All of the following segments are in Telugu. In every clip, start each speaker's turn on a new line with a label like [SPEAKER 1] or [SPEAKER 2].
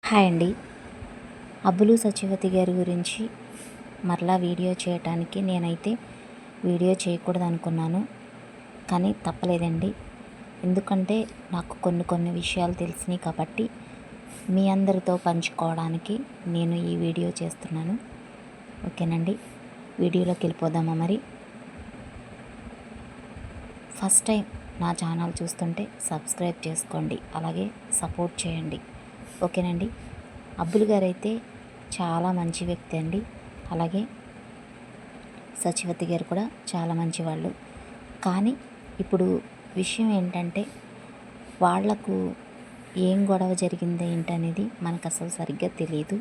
[SPEAKER 1] హాయ్ అండి. అబ్బులు సత్యవతి గారి గురించి మరలా వీడియో చేయటానికి నేనైతే వీడియో చేయకూడదు అనుకున్నాను, కానీ తప్పలేదండి. ఎందుకంటే నాకు కొన్ని విషయాలు తెలిసినాయి కాబట్టి మీ అందరితో పంచుకోవడానికి నేను ఈ వీడియో చేస్తున్నాను. ఓకేనండి, వీడియోలోకి వెళ్ళిపోదామా? మరి ఫస్ట్ టైం నా ఛానల్ చూస్తుంటే సబ్స్క్రైబ్ చేసుకోండి, అలాగే సపోర్ట్ చేయండి. ఓకేనండి. అబ్బులు గారు అయితే చాలా మంచి వ్యక్తి అండి. అలాగే సచివతి గారు కూడా చాలా మంచివాళ్ళు. కానీ ఇప్పుడు విషయం ఏంటంటే వాళ్లకు ఏం గొడవ జరిగింది ఏంటనేది మనకు అసలు సరిగ్గా తెలియదు.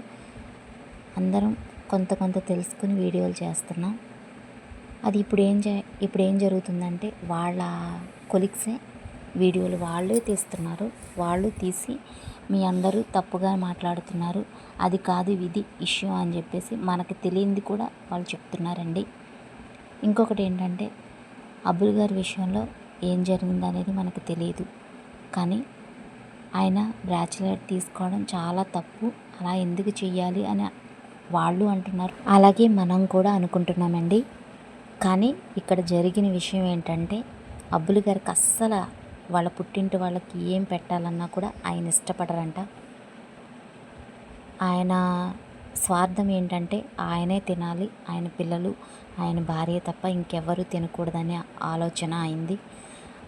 [SPEAKER 1] అందరం కొంత తెలుసుకుని వీడియోలు చేస్తున్నాం. అది ఇప్పుడు ఏం జరుగుతుందంటే వాళ్ళ కొలీగ్సే వీడియోలు వాళ్ళే తీస్తున్నారు. వాళ్ళు తీసి మీ అందరూ తప్పుగా మాట్లాడుతున్నారు, అది కాదు ఇది ఇష్యూ అని చెప్పేసి మనకు తెలియంది కూడా వాళ్ళు చెప్తున్నారండి. ఇంకొకటి ఏంటంటే అబ్బుల్ గారి విషయంలో ఏం జరిగిందనేది మనకు తెలియదు, కానీ ఆయన బ్యాచిలర్ తీసుకోవడం చాలా తప్పు, అలా ఎందుకు చెయ్యాలి అని వాళ్ళు అంటున్నారు, అలాగే మనం కూడా అనుకుంటున్నామండి. కానీ ఇక్కడ జరిగిన విషయం ఏంటంటే అబ్బుల్ గారికి అస్సలు వాళ్ళ పుట్టింటి వాళ్ళకి ఏం పెట్టాలన్నా కూడా ఆయన ఇష్టపడరంట. ఆయన స్వార్థం ఏంటంటే ఆయనే తినాలి, ఆయన పిల్లలు, ఆయన భార్య తప్ప ఇంకెవ్వరూ తినకూడదనే ఆలోచన అయింది.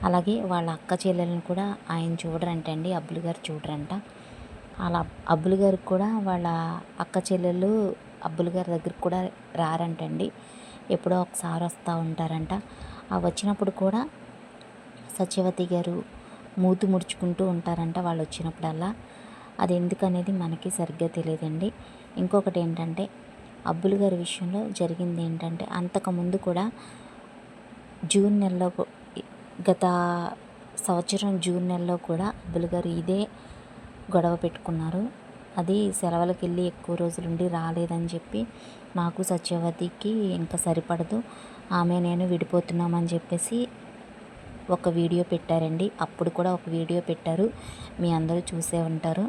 [SPEAKER 1] అలాగే వాళ్ళ అక్క చెల్లెలను కూడా ఆయన చూడరంటండి, అబ్బుల్ గారు చూడరంట. అలా అబ్బుల్ గారికి కూడా వాళ్ళ అక్క చెల్లెళ్ళు అబ్బుల్ గారి దగ్గరికి కూడా రారంటండి, ఎప్పుడో ఒకసారి వస్తూ ఉంటారంట. ఆ వచ్చినప్పుడు కూడా సత్యవతి గారు మూతి ముడుచుకుంటూ ఉంటారంట వాళ్ళు వచ్చినప్పుడల్లా. అది ఎందుకనేది మనకి సరిగ్గా తెలియదండి. ఇంకొకటి ఏంటంటే అబ్బుల్ గారి విషయంలో జరిగింది ఏంటంటే అంతకుముందు కూడా జూన్ నెలలో గత సంవత్సరం జూన్ నెలలో కూడా అబ్బుల్ గారు ఇదే గొడవ పెట్టుకున్నారు. అది సెలవులకు వెళ్ళి ఎక్కువ రోజులుండి రాలేదని చెప్పి నాకు సత్యవతికి ఇంకా సరిపడదు, ఆమె నేను విడిపోతున్నామని చెప్పేసి ఒక వీడియో పెట్టారండి. అప్పుడు కూడా ఒక వీడియో పెట్టారు, మీ అందరూ చూసే ఉంటారు.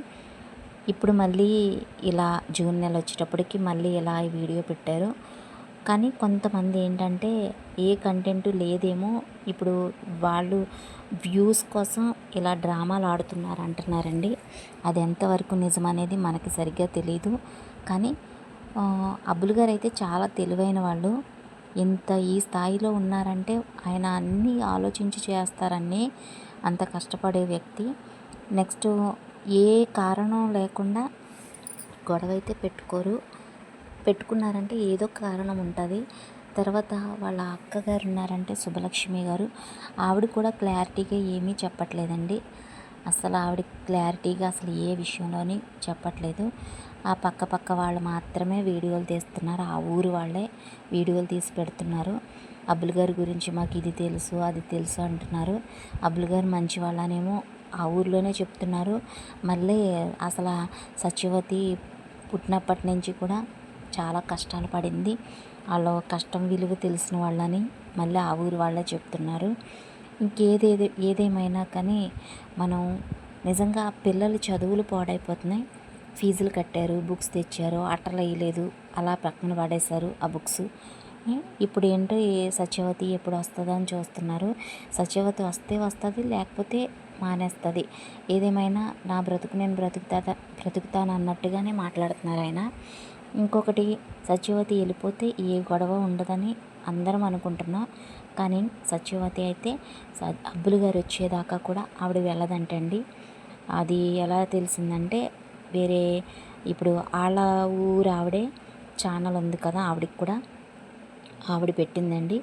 [SPEAKER 1] ఇప్పుడు మళ్ళీ ఇలా జూన్ నెల వచ్చేటప్పటికి మళ్ళీ ఇలా ఈ వీడియో పెట్టారు. కానీ కొంతమంది ఏంటంటే ఏ కంటెంట్ లేదేమో, ఇప్పుడు వాళ్ళు వ్యూస్ కోసం ఇలా డ్రామాలు ఆడుతున్నారు అంటున్నారండి. అది ఎంతవరకు నిజమనేది మనకి సరిగ్గా తెలియదు. కానీ అబ్బుల్ గారు అయితే చాలా తెలివైన వాళ్ళు. ఇంత ఈ స్థాయిలో ఉన్నారంటే ఆయన అన్నీ ఆలోచించి చేస్తారని, అంత కష్టపడే వ్యక్తి. నెక్స్ట్ ఏ కారణం లేకుండా గొడవ అయితే పెట్టుకున్నారంటే ఏదో కారణం ఉంటుంది. తర్వాత వాళ్ళ అక్కగారు ఉన్నారంటే శుభలక్ష్మి గారు, ఆవిడ కూడా క్లారిటీగా ఏమీ చెప్పట్లేదండి. అసలు ఆవిడ క్లారిటీగా అసలు ఏ విషయంలోని చెప్పట్లేదు. ఆ పక్క వాళ్ళు మాత్రమే వీడియోలు తీస్తున్నారు, ఆ ఊరు వాళ్ళే వీడియోలు తీసి పెడుతున్నారు. అబ్బుల్ గారి గురించి మాకు ఇది తెలుసు అది తెలుసు అంటున్నారు. అబ్బుల్ గారు మంచి వాళ్ళనేమో ఆ ఊరిలోనే చెప్తున్నారు. మళ్ళీ అసలు సత్యవతి పుట్టినప్పటి నుంచి కూడా చాలా కష్టాలు పడింది, వాళ్ళ కష్టం విలువ తెలిసిన వాళ్ళని మళ్ళీ ఆ ఊరు వాళ్ళే చెప్తున్నారు. ఏదేమైనా కానీ మనం నిజంగా పిల్లలు చదువులు పాడైపోతున్నాయి. ఫీజులు కట్టారు, బుక్స్ తెచ్చారు, అట్టలు వేయలేదు, అలా పక్కన పడేశారు ఆ బుక్స్. ఇప్పుడు ఏంటో సత్యవతి ఎప్పుడు వస్తుందో అని చూస్తున్నారు. సత్యవతి వస్తే వస్తుంది, లేకపోతే మానేస్తుంది. ఏదేమైనా నా బ్రతుకు నేను బ్రతుకుతాను అన్నట్టుగానే మాట్లాడుతున్నారు ఆయన. ఇంకొకటి, సత్యవతి వెళ్ళిపోతే ఏ గొడవ ఉండదని అందరం అనుకుంటున్నాం, కానీ సత్యవతి అయితే అబ్బుల్ గారు వచ్చేదాకా కూడా ఆవిడ వెళ్ళదంటండి. అది ఎలా తెలిసిందంటే వేరే ఇప్పుడు వాళ్ళ ఊరు ఆవిడే ఛానల్ ఉంది కదా, ఆవిడకి కూడా ఆవిడ పెట్టిందండి.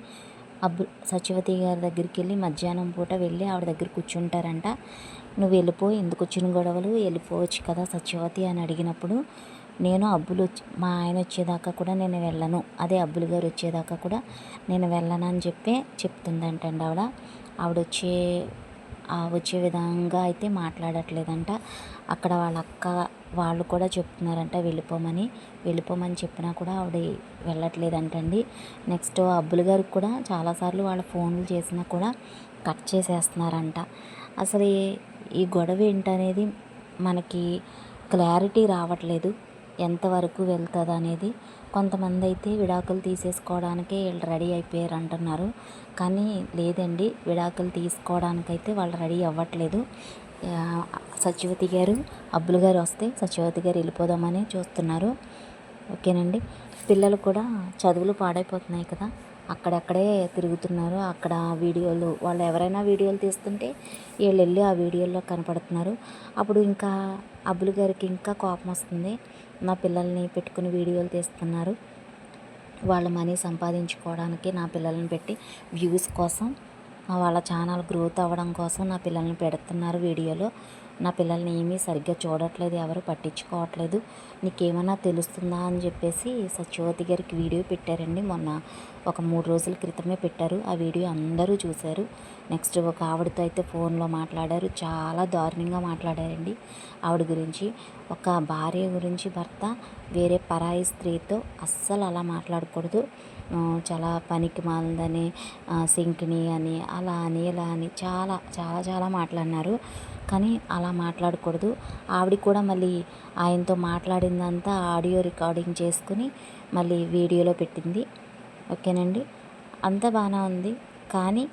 [SPEAKER 1] సత్యవతి గారి దగ్గరికి వెళ్ళి మధ్యాహ్నం పూట వెళ్ళి ఆవిడ దగ్గర కూర్చుంటారంట. నువ్వు వెళ్ళిపో, ఎందుకు వచ్చిన గొడవలు, వెళ్ళిపోవచ్చు కదా సత్యవతి అని అడిగినప్పుడు, నేను మా ఆయన వచ్చేదాకా కూడా నేను వెళ్ళను, అదే అబ్బుల్ గారు వచ్చేదాకా కూడా నేను వెళ్ళను అని చెప్తుందంటండి ఆవిడ వచ్చే విధంగా అయితే మాట్లాడట్లేదంట. అక్కడ వాళ్ళ అక్క వాళ్ళు కూడా చెప్తున్నారంట వెళ్ళిపోమని చెప్పినా కూడా ఆవిడ వెళ్ళట్లేదంటండి. నెక్స్ట్ అబ్బుల్ గారికి కూడా చాలాసార్లు వాళ్ళ ఫోన్లు చేసినా కూడా కట్ చేసేస్తున్నారంట. అసలు ఈ గొడవ ఏంటనేది మనకి క్లారిటీ రావట్లేదు ఎంతవరకు వెళ్తుంది అనేది. కొంతమంది అయితే విడాకులు తీసేసుకోవడానికే వీళ్ళు రెడీ అయిపోయారు అంటున్నారు. కానీ లేదండి, విడాకులు తీసుకోవడానికైతే వాళ్ళు రెడీ అవ్వట్లేదు. సత్యవతి గారు, అబ్బులు గారు వస్తే సత్యవతి గారు వెళ్ళిపోదామని చూస్తున్నారు. ఓకేనండి. పిల్లలు కూడా చదువులు పాడైపోతున్నాయి కదా, అక్కడక్కడే తిరుగుతున్నారు. అక్కడ వీడియోలు, వాళ్ళు ఎవరైనా వీడియోలు తీస్తుంటే వీళ్ళు వెళ్ళి ఆ వీడియోల్లో కనపడుతున్నారు. అప్పుడు ఇంకా అబ్బులు గారికి ఇంకా కోపం వస్తుంది. నా పిల్లల్ని పెట్టుకుని వీడియోలు తీస్తున్నారు, వాళ్ళ మనీ సంపాదించుకోవడానికి నా పిల్లల్ని పెట్టి వ్యూస్ కోసం, వాళ్ళ ఛానల్ గ్రోత్ అవ్వడం కోసం నా పిల్లల్ని పెడుతున్నారు వీడియోలో. నా పిల్లల్ని ఏమీ సరిగ్గా చూడట్లేదు, ఎవరు పట్టించుకోవట్లేదు, నీకేమైనా తెలుస్తుందా అని చెప్పేసి సత్యవతి గారికి వీడియో పెట్టారండి. మొన్న ఒక 3 రోజుల క్రితమే పెట్టారు. ఆ వీడియో అందరూ చూశారు. నెక్స్ట్ ఒక ఆవిడతో అయితే ఫోన్లో మాట్లాడారు. చాలా దారుణంగా మాట్లాడారండి ఆవిడ గురించి. ఒక భార్య గురించి భర్త వేరే పరాయి స్త్రీతో అస్సలు అలా మాట్లాడకూడదు, చాలా పనికి మాలిందని, సింకిని అని, అలా అని ఇలా అని చాలా చాలా చాలా మాట్లాడినారు. కానీ అలా మాట్లాడకూడదు. ఆవిడ కూడా మళ్ళీ ఆయనతో మాట్లాడిందంతా ఆడియో రికార్డింగ్ చేసుకుని మళ్ళీ వీడియోలో పెట్టింది. ఓకేనండి. అంతా బాగానే ఉంది. కానీ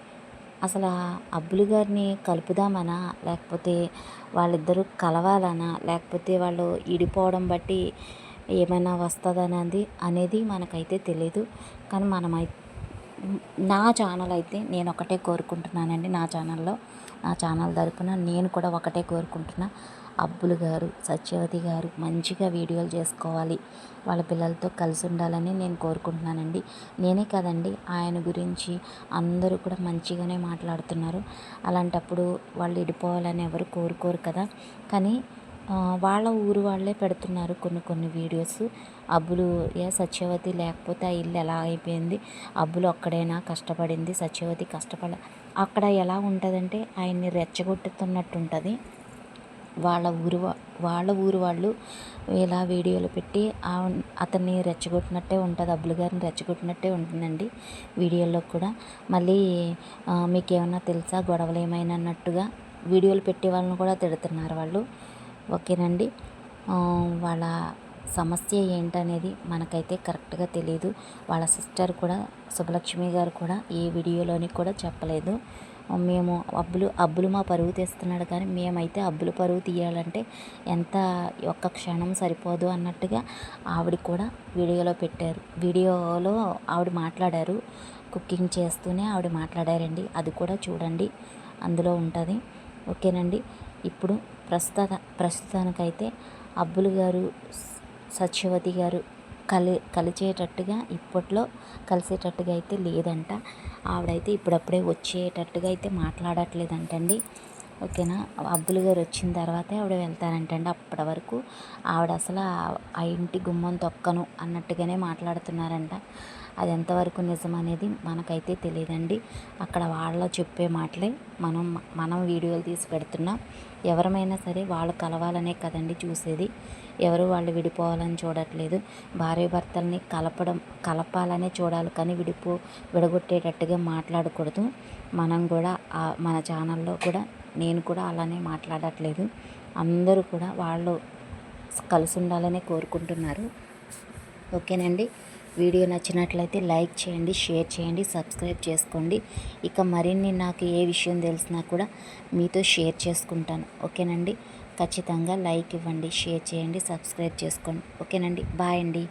[SPEAKER 1] అసలు అబ్బులు గారిని కలుపుదామనా, లేకపోతే వాళ్ళిద్దరూ కలవాలనా, లేకపోతే వాళ్ళు ఇడిపోవడం బట్టి ఏమైనా వస్తుందనేది అనేది మనకైతే తెలీదు. కానీ నా ఛానల్ అయితే నేను ఒకటే కోరుకుంటున్నానండి. నా ఛానల్ తరపున నేను కూడా ఒకటే కోరుకుంటున్నా, అబ్బులు గారు, సత్యవతి గారు మంచిగా వీడియోలు చేసుకోవాలి, వాళ్ళ పిల్లలతో కలిసి ఉండాలని నేను కోరుకుంటున్నానండి. నేనే కదండి, ఆయన గురించి అందరూ కూడా మంచిగానే మాట్లాడుతున్నారు. అలాంటప్పుడు వాళ్ళు విడిపోవాలని ఎవరు కోరుకోరు కదా. కానీ వాళ్ళ ఊరు వాళ్ళే పెడుతున్నారు కొన్ని వీడియోస్. అబ్బులు సత్యవతి లేకపోతే ఆ ఇల్లు ఎలా అయిపోయింది, అబ్బులు ఒక్కడైనా కష్టపడింది, సత్యవతి అక్కడ ఎలా ఉంటుందంటే ఆయన్ని రెచ్చగొట్టుతున్నట్టు ఉంటుంది. వాళ్ళ ఊరు వాళ్ళు ఇలా వీడియోలు పెట్టి అతన్ని రెచ్చగొట్టినట్టే ఉంటుంది, అబ్బులు గారిని రెచ్చగొట్టినట్టే ఉంటుందండి వీడియోలో కూడా. మళ్ళీ మీకేమన్నా తెలుసా గొడవలు ఏమైనా అన్నట్టుగా వీడియోలు పెట్టే వాళ్ళని కూడా తిడుతున్నారు వాళ్ళు. ఓకేనండి. వాళ్ళ సమస్య ఏంటనేది మనకైతే కరెక్ట్గా తెలియదు. వాళ్ళ సిస్టర్ కూడా, శుభలక్ష్మి గారు కూడా ఏ వీడియోలోని కూడా చెప్పలేదు. మేము అబ్బులు మా పరువు తీస్తున్నాడు, కానీ మేమైతే అబ్బులు పరువు తీయాలంటే ఒక్క క్షణం సరిపోదు అన్నట్టుగా ఆవిడ కూడా వీడియోలో పెట్టారు. వీడియోలో ఆవిడ మాట్లాడారు, కుకింగ్ చేస్తూనే ఆవిడ మాట్లాడారండి. అది కూడా చూడండి, అందులో ఉంటుంది. ఓకేనండి. ఇప్పుడు ప్రస్తుతానికైతే అబ్బులు గారు, సత్యవతి గారు కలిసేటట్టుగా అయితే లేదంట. ఆవిడైతే ఇప్పుడప్పుడే వచ్చేటట్టుగా అయితే మాట్లాడట్లేదంటండి. ఓకేనా. అబ్బులు గారు వచ్చిన తర్వాతే ఆవిడ వెళ్తారంటండి. అప్పటి వరకు ఆవిడ అసలు ఆ ఇంటి గుమ్మం తొక్కను అన్నట్టుగానే మాట్లాడుతున్నారంట. అది ఎంతవరకు నిజం అనేది మనకైతే తెలియదండి. అక్కడ వాళ్ళు చెప్పే మాటలే మనం వీడియోలు తీసి పెడుతున్నాం. ఎవరమైనా సరే వాళ్ళు కలవాలనే కదండి చూసేది, ఎవరు వాళ్ళు విడిపోవాలని చూడట్లేదు. భార్య భర్తల్ని కలపాలనే చూడాలి, కానీ విడగొట్టేటట్టుగా మాట్లాడకూడదు. మనం కూడా మన ఛానల్లో కూడా నేను కూడా అలానే మాట్లాడట్లేదు. అందరూ కూడా వాళ్ళు కలిసి ఉండాలనే కోరుకుంటున్నారు. ఓకేనండి. వీడియో నచ్చినట్లయితే లైక్ చేయండి, షేర్ చేయండి, సబ్స్క్రైబ్ చేసుకోండి. ఇక మరిన్ని నాకు ఏ విషయం తెలిసినా కూడా మీతో షేర్ చేసుకుంటాను. ఓకేనండి. ఖచ్చితంగా లైక్ ఇవ్వండి, షేర్ చేయండి, సబ్స్క్రైబ్ చేసుకోండి. ఓకేనండి. బాయ్ అండి.